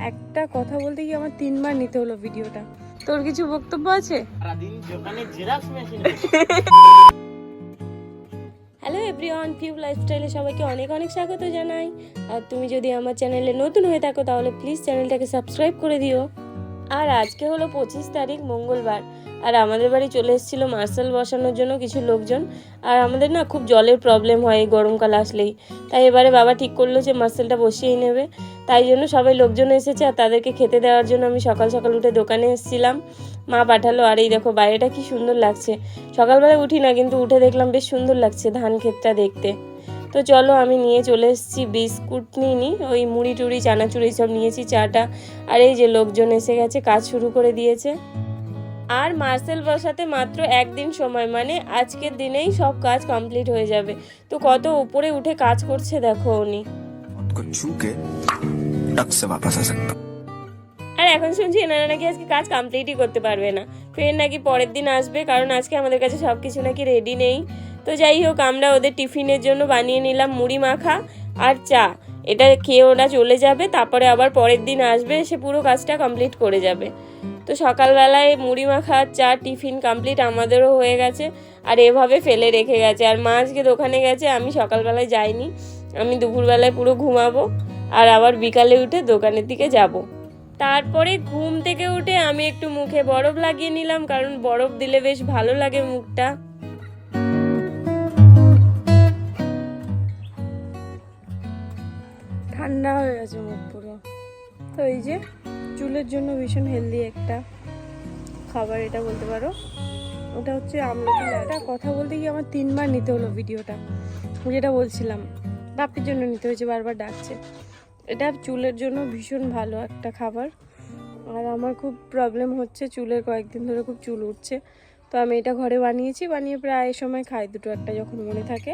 একটা কথা বলতে গিয়ে আমার 3 বার নিতে হলো ভিডিওটা। তোর কিছু বক্তব্য আছে? হ্যালো এভরিওয়ান, ফিউ লাইফস্টাইলে সবাইকে অনেক অনেক স্বাগত জানাই। আর তুমি যদি আমার চ্যানেলে নতুন হয়ে থাকো তাহলে প্লিজ চ্যানেলটাকে সাবস্ক্রাইব করে দিও। আর আজকে হলো 25 তারিখ মঙ্গলবার। আর আমাদের বাড়ি চলে এসেছিল মার্শাল বসানোর জন্য কিছু লোকজন। আর আমাদের না খুব জলের প্রবলেম হয় এই গরমকাল আসলেই, তাই এবারে বাবা ঠিক করলো যে মার্শালটা বসিয়েই নেবে। তাই জন্য সবাই লোকজন এসেছে আর তাদেরকে খেতে দেওয়ার জন্য আমি সকাল সকাল উঠে দোকানে এসেছিলাম। মা পাঠালো। আর এই দেখো বাইরেটা কি সুন্দর লাগছে। সকালবেলায় উঠি না, কিন্তু উঠে দেখলাম বেশ সুন্দর লাগছে ধান ক্ষেতটা দেখতে। তো চলো আমি নিয়ে চলে এসেছি বিস্কুট, নিইনি ওই মুড়ি টুড়ি চানাচুরি সব নিয়েছি, চাটা। আর এই যে লোকজন এসে গেছে, কাজ শুরু করে দিয়েছে। আর মার্শাল বসাতে মাত্র একদিন সময়, মানে আজকের দিনেই সব কাজ কমপ্লিট হয়ে যাবে। তো কত উপরে উঠে কাজ করছে দেখো উনি। আর এখন শুনছি এনারা নাকি আজকে কাজ কমপ্লিটই করতে পারবে না, ফের নাকি পরের দিন আসবে, কারণ আজকে আমাদের কাছে সব কিছু নাকি রেডি নেই। তো যাই হোক, আমরা ওদের টিফিনের জন্য বানিয়ে নিলাম মুড়ি মাখা আর চা। এটা খেয়ে ওরা চলে যাবে, তারপরে আবার পরের দিন আসবে, সে পুরো কাজটা কমপ্লিট করে যাবে। তো সকালবেলায় মুড়ি মাখা চা টিফিন কমপ্লিট আমাদেরও হয়ে গেছে। আর এভাবে ফেলে রেখে গেছে। আর মা আজকে দোকানে গেছে, আমি সকালবেলায় যাইনি, আমি দুপুরবেলায় পুরো ঘুমাবো আর আবার বিকালে উঠে দোকানের দিকে যাব। তারপরে ঘুম থেকে উঠে আমি একটু মুখে বরফ লাগিয়ে নিলাম, কারণ বরফ দিলে বেশ ভালো লাগে মুখটা। ঠান্ডা হয়ে গেছে মুখ পুরো। তো এই যে চুলের জন্য ভীষণ হেলদি একটা খাবার এটা বলতে পারো। ওটা হচ্ছে আমলকি। একটা কথা বলতে গিয়ে আমার 3 বার নিতে হলো ভিডিওটা, যেটা বলছিলাম বাপির জন্য নিতে হয়েছে, বারবার ডাকছে। এটা চুলের জন্য ভীষণ ভালো একটা খাবার। আর আমার খুব প্রবলেম হচ্ছে চুলের, কয়েকদিন ধরে খুব চুল উঠছে। তো আমি এটা ঘরে বানিয়েছি, বানিয়ে প্রায় সময় খাই, দুটো একটা যখন মনে থাকে।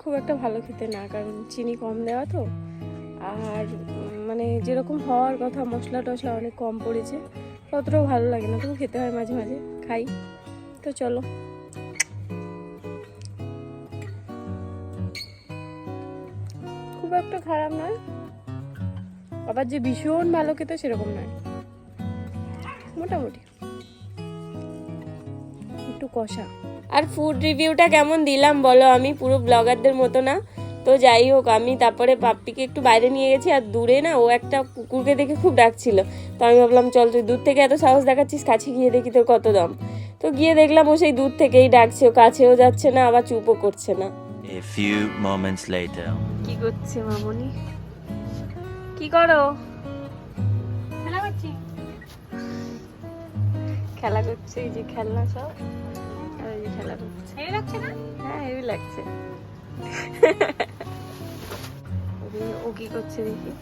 খুব একটা ভালো খেতে না, কারণ চিনি কম দেওয়া তো। আর মানে যেরকম হওয়ার কথা মশলা টশলা অনেক কম পড়েছে, ততটাও ভালো লাগে না, তবু খেতে হয় মাঝে মাঝে, খাই। তো চলো। খুব একটা খারাপ নয়, আবার যে ভীষণ ভালো খেতে সেরকম নয়, মোটামুটি একটু কষা। আর ফুড রিভিউটা কেমন দিলাম বলো, আমি পুরো ব্লগারদের মতো না। তো যাই হোক, আমি তারপরে পাপ্পিকে একটু বাইরে নিয়ে গেছি। আর দূরে না ও একটা কুকুরকে দেখে খুব ডাকছিল। তো আমি ভাবলাম চল, তুই দূর থেকে এত সাহস দেখাচ্ছিস, কাছে গিয়ে দেখি তোর কত দাম। তো গিয়ে দেখলাম ও সেই দূর থেকেই ডাকছে, ও কাছেও যাচ্ছে না আবার চুপও করছে না। A few moments later. কি করছে মামনি? কি করো? খেলা করছি। খেলা করছে, এই যে খেলনা সব, আর এই যে খেলা করছে। হেভি লাগছে না? হ্যাঁ হেভি লাগছে। ও কি করছে দেখি।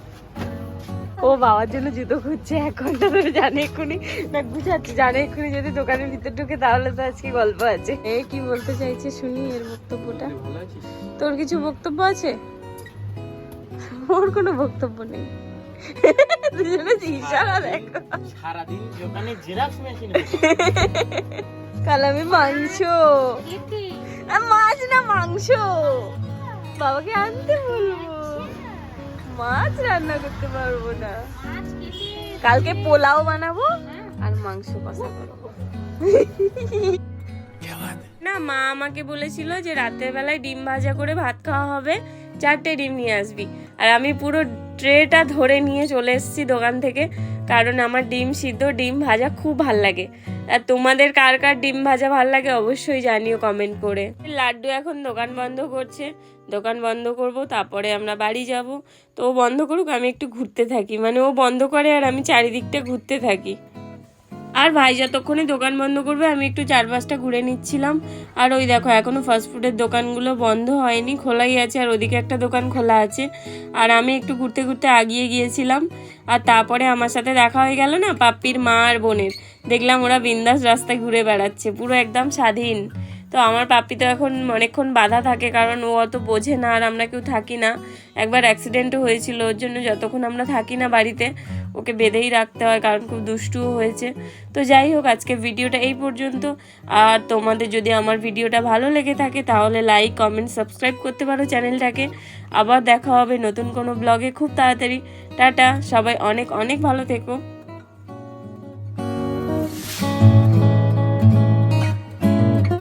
ও বাবার জন্য জুতো খুঁজছে 1 ঘন্টা ধরে, জানে এক্ষুনি না গুছাচ্ছি, জানে এক্ষুনি যদি দোকানের ভিতর ঢুকে তাহলে তো আজকে গল্প আছে। এ কি বলতে চাইছে শুনি এর বক্তব্যটা। তোর কিছু বক্তব্য আছে? ওর কোনো বক্তব্য নেই। দুজনে ইশারা দেখো। সারাদিন দোকানে জেরক্স মেশিন। কাল আমি মাংস, মাছ না মাংস বাবাকে আনতে বলবো। মাছ রান্না করতে পারবো না, কালকে পোলাও বানাবো আর মাংস কষা করবো। না মা আমাকে বলেছিল যে রাতের বেলায় ডিম ভাজা করে ভাত খাওয়া হবে, 4টে ডিম নিয়ে আসবি। আর আমি পুরো ট্রেটা ধরে নিয়ে চলে এসেছি দোকান থেকে, কারণ আমার ডিম সিদ্ধ ডিম ভাজা খুব ভাল লাগে। আর তোমাদের কার কার ডিম ভাজা ভাল লাগে অবশ্যই জানিও কমেন্ট করে। লাড্ডু এখন দোকান বন্ধ করছে, দোকান বন্ধ করব, তারপরে আমরা বাড়ি যাব। তো ও বন্ধ করুক, আমি একটু ঘুরতে থাকি, মানে ও বন্ধ করে আর আমি চারিদিকটা ঘুরতে থাকি। আর ভাই যতক্ষণে দোকান বন্ধ করবে আমি একটু 4-5টা ঘুরে নিচ্ছিলাম। আর ওই দেখো এখনও ফাস্টফুডের দোকানগুলো বন্ধ হয়নি, খোলাই আছে। আর ওদিকে একটা দোকান খোলা আছে। আর আমি একটু ঘুরতে ঘুরতে আগিয়ে গিয়েছিলাম। আর তারপরে আমার সাথে দেখা হয়ে গেল না পাপ্পির মা আর বোনের। দেখলাম ওরা বিন্দাস রাস্তায় ঘুরে বেড়াচ্ছে, পুরো একদম স্বাধীন। তো আমার পাপ্পি তো এখন অনেকক্ষণ বাধা থাকে, কারণ ও অত বোঝে না আর আমরা কেউ থাকি না। একবার অ্যাক্সিডেন্টও হয়েছিল, ওর জন্য যতক্ষণ আমরা থাকি না বাড়িতে ওকে বেঁধেই রাখতে হয়, কারণ খুব দুষ্টুও হয়েছে। তো যাই হোক, আজকে ভিডিওটা এই পর্যন্ত। আর তোমাদের যদি আমার ভিডিওটা ভালো লেগে থাকে তাহলে লাইক, কমেন্ট, সাবস্ক্রাইব করতে পারো চ্যানেলটাকে। আবার দেখা হবে নতুন কোনো ব্লগে খুব তাড়াতাড়ি। টাটা, সবাই অনেক অনেক ভালো থেকো।